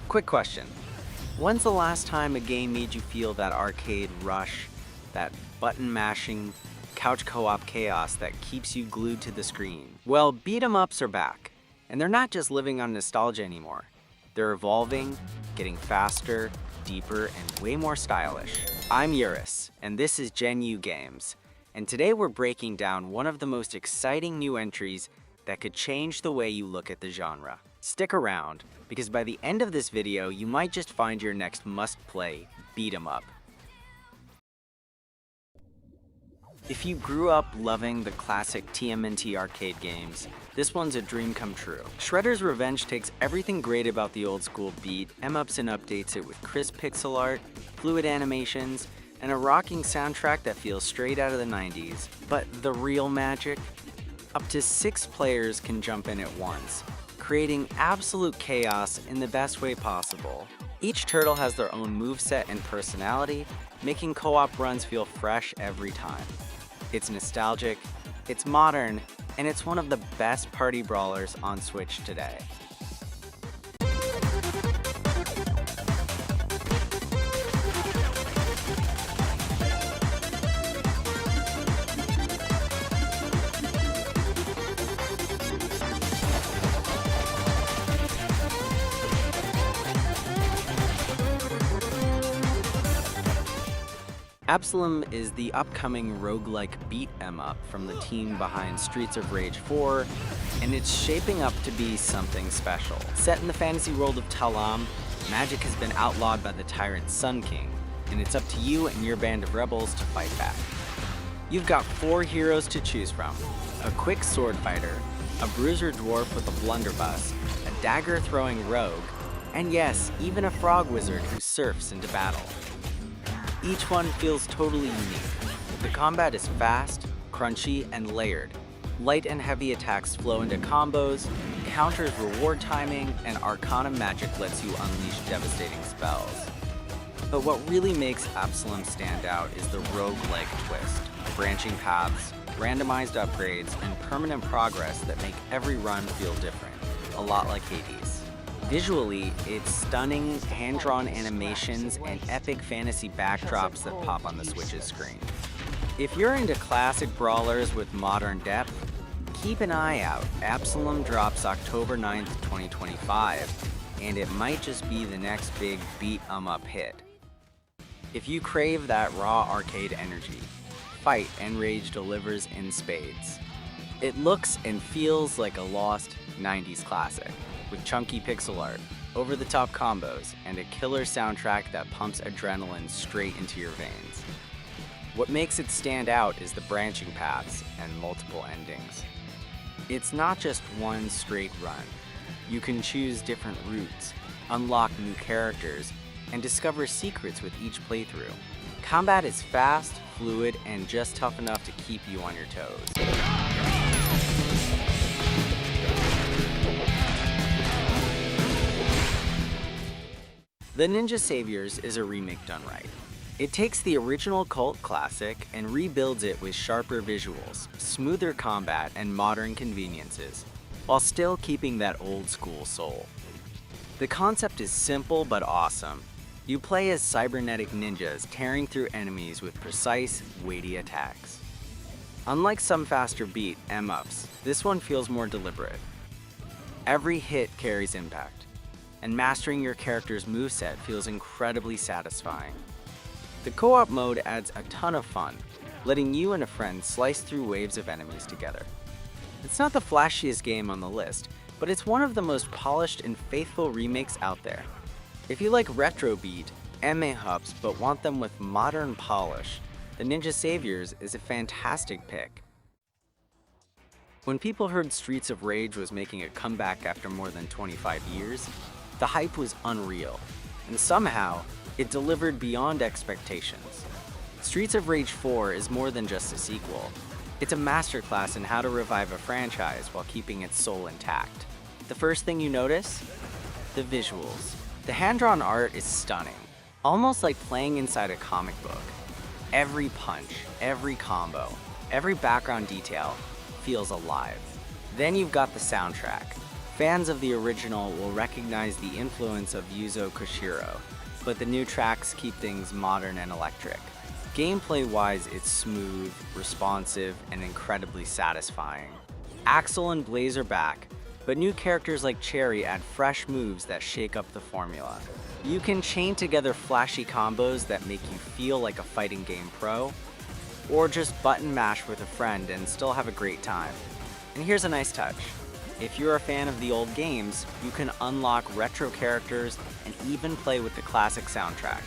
Quick question. When's the last time a game made you feel that arcade rush, that button-mashing, couch co-op chaos that keeps you glued to the screen? Well, beat 'em ups are back, and they're not just living on nostalgia anymore. They're evolving, getting faster, deeper, and way more stylish. I'm Uris, and this is Gen U Games, and today we're breaking down one of the most exciting new entries that could change the way you look at the genre. Stick around, because by the end of this video, you might just find your next must-play beat 'em up. If you grew up loving the classic TMNT arcade games, this one's a dream come true. Shredder's Revenge takes everything great about the old school beat, M-ups and updates it with crisp pixel art, fluid animations, and a rocking soundtrack that feels straight out of the 90s. But the real magic? Up to 6 players can jump in at once, creating absolute chaos in the best way possible. Each turtle has their own moveset and personality, making co-op runs feel fresh every time. It's nostalgic, it's modern, and it's one of the best party brawlers on Switch today. Absolum is the upcoming roguelike beat 'em up from the team behind Streets of Rage 4, and it's shaping up to be something special. Set in the fantasy world of Talam, magic has been outlawed by the tyrant Sun King, and it's up to you and your band of rebels to fight back. You've got 4 heroes to choose from: a quick sword fighter, a bruiser dwarf with a blunderbuss, a dagger-throwing rogue, and yes, even a frog wizard who surfs into battle. Each one feels totally unique. The combat is fast, crunchy, and layered. Light and heavy attacks flow into combos, counters reward timing, and Arcana magic lets you unleash devastating spells. But what really makes Absolum stand out is the roguelike twist. Branching paths, randomized upgrades, and permanent progress that make every run feel different, a lot like Hades. Visually, it's stunning hand-drawn animations and epic fantasy backdrops that pop on the Switch's screen. If you're into classic brawlers with modern depth, keep an eye out. Absolum drops October 9th, 2025, and it might just be the next big beat 'em up hit. If you crave that raw arcade energy, Fight and Rage delivers in spades. It looks and feels like a lost 90s classic, with chunky pixel art, over-the-top combos, and a killer soundtrack that pumps adrenaline straight into your veins. What makes it stand out is the branching paths and multiple endings. It's not just one straight run. You can choose different routes, unlock new characters, and discover secrets with each playthrough. Combat is fast, fluid, and just tough enough to keep you on your toes. The Ninja Saviors is a remake done right. It takes the original cult classic and rebuilds it with sharper visuals, smoother combat, and modern conveniences, while still keeping that old school soul. The concept is simple but awesome. You play as cybernetic ninjas tearing through enemies with precise, weighty attacks. Unlike some faster beat 'em ups, this one feels more deliberate. Every hit carries impact, and mastering your character's moveset feels incredibly satisfying. The co-op mode adds a ton of fun, letting you and a friend slice through waves of enemies together. It's not the flashiest game on the list, but it's one of the most polished and faithful remakes out there. If you like retro beat, MA-hubs, but want them with modern polish, the Ninja Saviors is a fantastic pick. When people heard Streets of Rage was making a comeback after more than 25 years, the hype was unreal, and somehow, it delivered beyond expectations. Streets of Rage 4 is more than just a sequel. It's a masterclass in how to revive a franchise while keeping its soul intact. The first thing you notice? The visuals. The hand-drawn art is stunning, almost like playing inside a comic book. Every punch, every combo, every background detail feels alive. Then you've got the soundtrack. Fans of the original will recognize the influence of Yuzo Koshiro, but the new tracks keep things modern and electric. Gameplay-wise, it's smooth, responsive, and incredibly satisfying. Axel and Blaze are back, but new characters like Cherry add fresh moves that shake up the formula. You can chain together flashy combos that make you feel like a fighting game pro, or just button mash with a friend and still have a great time. And here's a nice touch. If you're a fan of the old games, you can unlock retro characters and even play with the classic soundtrack.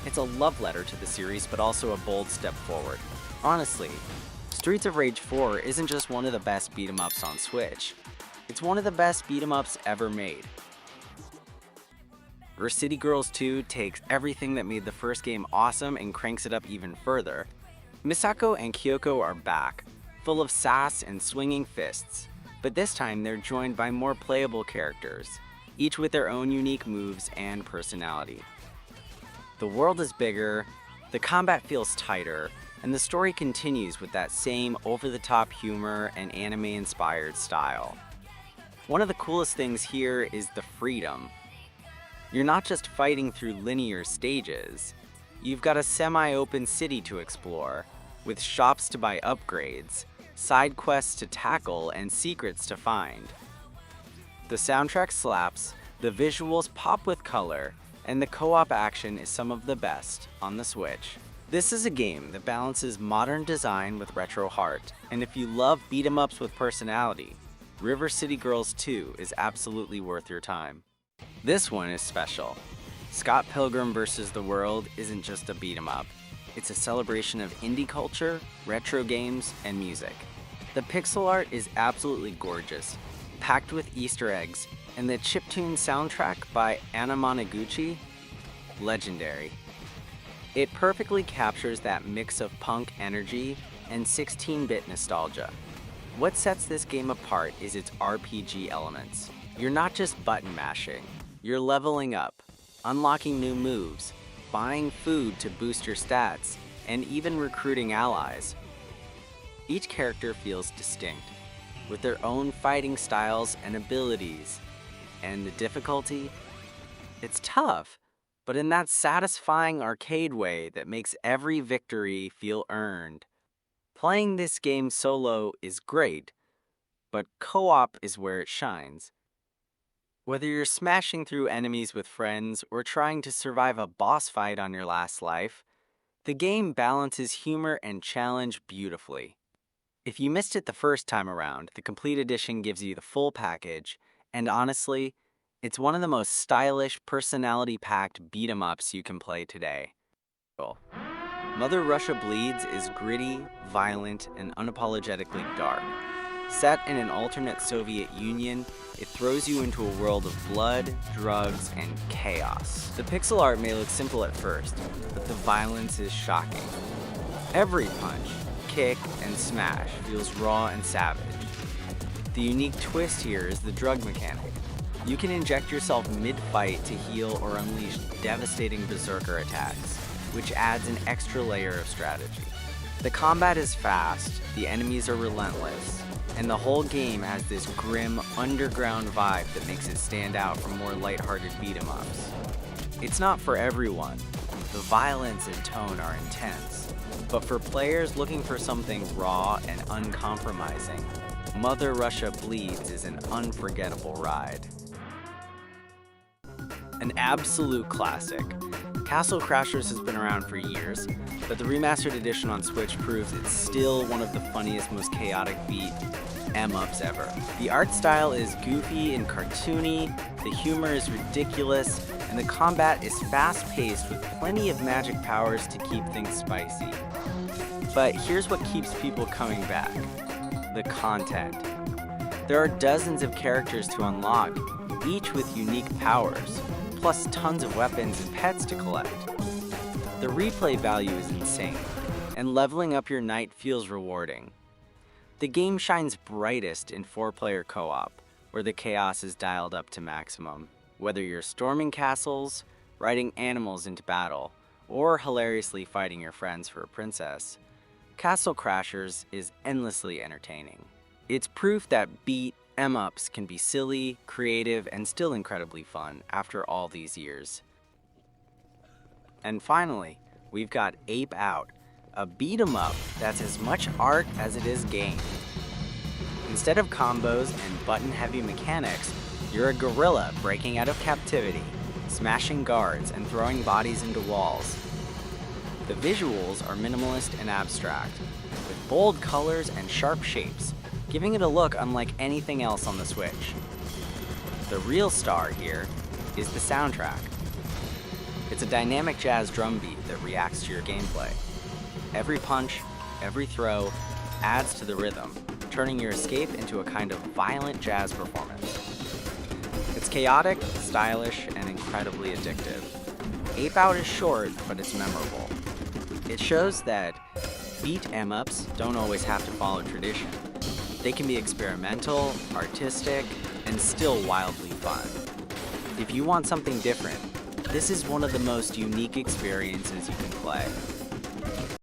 It's a love letter to the series, but also a bold step forward. Honestly, Streets of Rage 4 isn't just one of the best beat-em-ups on Switch. It's one of the best beat-em-ups ever made. City Girls 2 takes everything that made the first game awesome and cranks it up even further. Misako and Kyoko are back, full of sass and swinging fists, but this time they're joined by more playable characters, each with their own unique moves and personality. The world is bigger, the combat feels tighter, and the story continues with that same over-the-top humor and anime-inspired style. One of the coolest things here is the freedom. You're not just fighting through linear stages. You've got a semi-open city to explore, with shops to buy upgrades, side quests to tackle, and secrets to find. The soundtrack slaps, the visuals pop with color, and the co-op action is some of the best on the Switch. This is a game that balances modern design with retro heart, and if you love beat-em-ups with personality, City Girls 2 is absolutely worth your time. This one is special. Scott Pilgrim vs. the World isn't just a beat-em-up. It's a celebration of indie culture, retro games, and music. The pixel art is absolutely gorgeous, packed with Easter eggs, and the chiptune soundtrack by Anna Monoguchi, legendary. It perfectly captures that mix of punk energy and 16-bit nostalgia. What sets this game apart is its RPG elements. You're not just button mashing, you're leveling up, unlocking new moves, buying food to boost your stats, and even recruiting allies. Each character feels distinct, with their own fighting styles and abilities. And the difficulty? It's tough, but in that satisfying arcade way that makes every victory feel earned. Playing this game solo is great, but co-op is where it shines. Whether you're smashing through enemies with friends or trying to survive a boss fight on your last life, the game balances humor and challenge beautifully. If you missed it the first time around, the Complete Edition gives you the full package, and honestly, it's one of the most stylish, personality-packed beat-em-ups you can play today. Mother Russia Bleeds is gritty, violent, and unapologetically dark. Set in an alternate Soviet Union, it throws you into a world of blood, drugs, and chaos. The pixel art may look simple at first, but the violence is shocking. Every punch, kick, and smash feels raw and savage. The unique twist here is the drug mechanic. You can inject yourself mid-fight to heal or unleash devastating berserker attacks, which adds an extra layer of strategy. The combat is fast, the enemies are relentless, and the whole game has this grim, underground vibe that makes it stand out from more lighthearted beat-em-ups. It's not for everyone. The violence and tone are intense, but for players looking for something raw and uncompromising, Mother Russia Bleeds is an unforgettable ride. An absolute classic. Castle Crashers has been around for years, but the remastered edition on Switch proves it's still one of the funniest, most chaotic beat em-ups ever. The art style is goofy and cartoony, the humor is ridiculous, and the combat is fast-paced with plenty of magic powers to keep things spicy. But here's what keeps people coming back: the content. There are dozens of characters to unlock, each with unique powers, plus tons of weapons and pets to collect. The replay value is insane, and leveling up your knight feels rewarding. The game shines brightest in 4-player co-op, where the chaos is dialed up to maximum. Whether you're storming castles, riding animals into battle, or hilariously fighting your friends for a princess, Castle Crashers is endlessly entertaining. It's proof that beat, em-ups can be silly, creative, and still incredibly fun after all these years. And finally, we've got Ape Out, a beat 'em up that's as much art as it is game. Instead of combos and button-heavy mechanics, you're a gorilla breaking out of captivity, smashing guards and throwing bodies into walls. The visuals are minimalist and abstract, with bold colors and sharp shapes, giving it a look unlike anything else on the Switch. The real star here is the soundtrack. It's a dynamic jazz drum beat that reacts to your gameplay. Every punch, every throw adds to the rhythm, turning your escape into a kind of violent jazz performance. It's chaotic, stylish, and incredibly addictive. Ape Out is short, but it's memorable. It shows that beat em-ups don't always have to follow tradition. They can be experimental, artistic, and still wildly fun. If you want something different, this is one of the most unique experiences you can play.